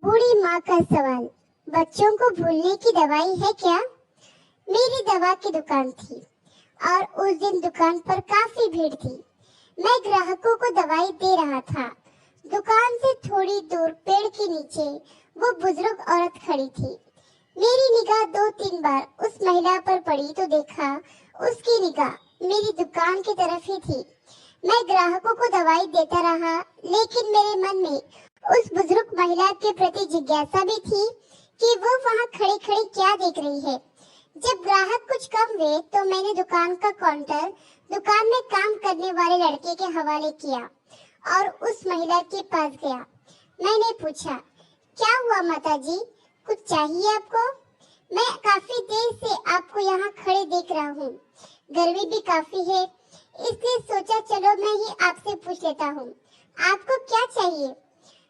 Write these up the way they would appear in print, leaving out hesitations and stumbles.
बूढ़ी माँ का सवाल, बच्चों को भूलने की दवाई है क्या? मेरी दवा की दुकान थी और उस दिन दुकान पर काफी भीड़ थी। मैं ग्राहकों को दवाई दे रहा था। दुकान से थोड़ी दूर पेड़ के नीचे वो बुजुर्ग औरत खड़ी थी। मेरी निगाह 2-3 बार उस महिला पर पड़ी तो देखा उसकी निगाह मेरी दुकान की तरफ ही थी। मैं ग्राहकों को दवाई देता रहा, लेकिन मेरे मन में उस बुजुर्ग महिला के प्रति जिज्ञासा भी थी कि वो वहाँ खड़ी खड़ी क्या देख रही है। जब ग्राहक कुछ कम हुए तो मैंने दुकान का काउंटर दुकान में काम करने वाले लड़के के हवाले किया और उस महिला के पास गया। मैंने पूछा, क्या हुआ माताजी, कुछ चाहिए आपको? मैं काफी देर से आपको यहाँ खड़े देख रहा हूँ। गर्मी भी काफी है, इसलिए सोचा चलो मैं ही आपसे पूछ लेता हूँ, आपको क्या चाहिए?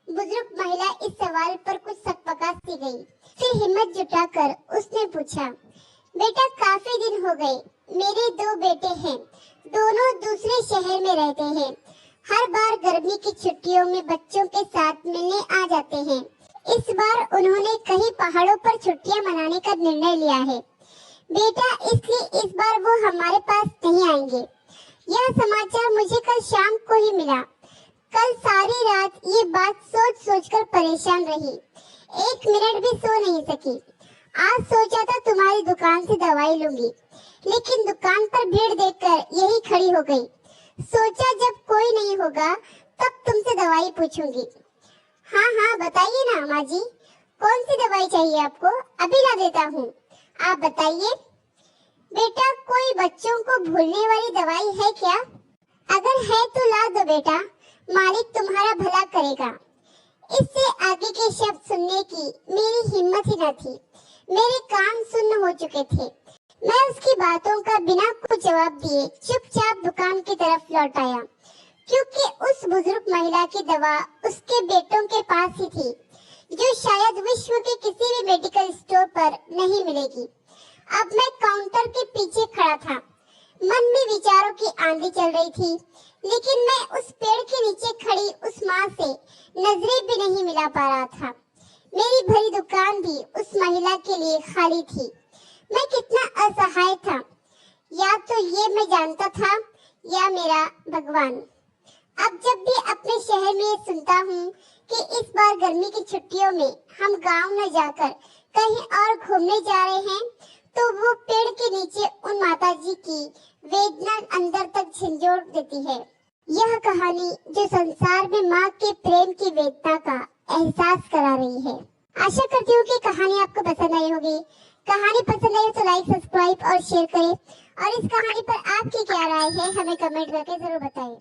बुजुर्ग महिला इस सवाल पर कुछ सकपका सी गई। फिर हिम्मत जुटाकर उसने पूछा, बेटा काफी दिन हो गए, मेरे 2 बेटे हैं, दोनों दूसरे शहर में रहते हैं। हर बार गर्मी की छुट्टियों में बच्चों के साथ मिलने आ जाते हैं। इस बार उन्होंने कहीं पहाड़ों पर छुट्टियां मनाने का निर्णय लिया है बेटा, इसलिए इस बार वो हमारे पास नहीं आएंगे। यह समाचार मुझे कल शाम को ही मिला। कल सारी रात ये बात सोच सोच कर परेशान रही, 1 मिनट भी सो नहीं सकी। आज सोचा था तुम्हारी दुकान से दवाई लूंगी, लेकिन दुकान पर भीड़ देखकर यही खड़ी हो गई। सोचा जब कोई नहीं होगा तब तुमसे दवाई पूछूंगी। हाँ हाँ बताइए ना अम्मा जी, कौन सी दवाई चाहिए आपको? अभी ला देता हूँ, आप बताइए। बेटा कोई बच्चों को भूलने वाली दवाई है क्या? अगर है तो ला दो बेटा, मालिक तुम्हारा भला करेगा। इससे आगे के शब्द सुनने की मेरी हिम्मत ही न थी। मेरे कान सुन्न हो चुके थे। मैं उसकी बातों का बिना कुछ जवाब दिए चुपचाप दुकान की तरफ लौट आया, क्योंकि उस बुजुर्ग महिला की दवा उसके बेटों के पास ही थी, जो शायद विश्व के किसी भी मेडिकल स्टोर पर नहीं मिलेगी। अब मैं काउंटर के पीछे खड़ा था। मन में विचारों की आंधी चल रही थी, लेकिन मैं उस पेड़ के नीचे खड़ी उस माँ से नजरें भी नहीं मिला पा रहा था। मेरी भरी दुकान भी उस महिला के लिए खाली थी। मैं कितना असहाय था, या तो ये मैं जानता था या मेरा भगवान। अब जब भी अपने शहर में सुनता हूँ कि इस बार गर्मी की छुट्टियों में हम गांव न जाकर कहीं और घूमने जा रहे हैं, तो वो पेड़ के नीचे उन माताजी की वेदना अंदर तक झंझोड़ देती है। यह कहानी जो संसार में माँ के प्रेम की वेदना का एहसास करा रही है। आशा करती हूँ कि कहानी आपको पसंद आई होगी। कहानी पसंद आई तो लाइक, सब्सक्राइब और शेयर करें, और इस कहानी पर आपकी क्या राय है हमें कमेंट करके जरूर बताएं।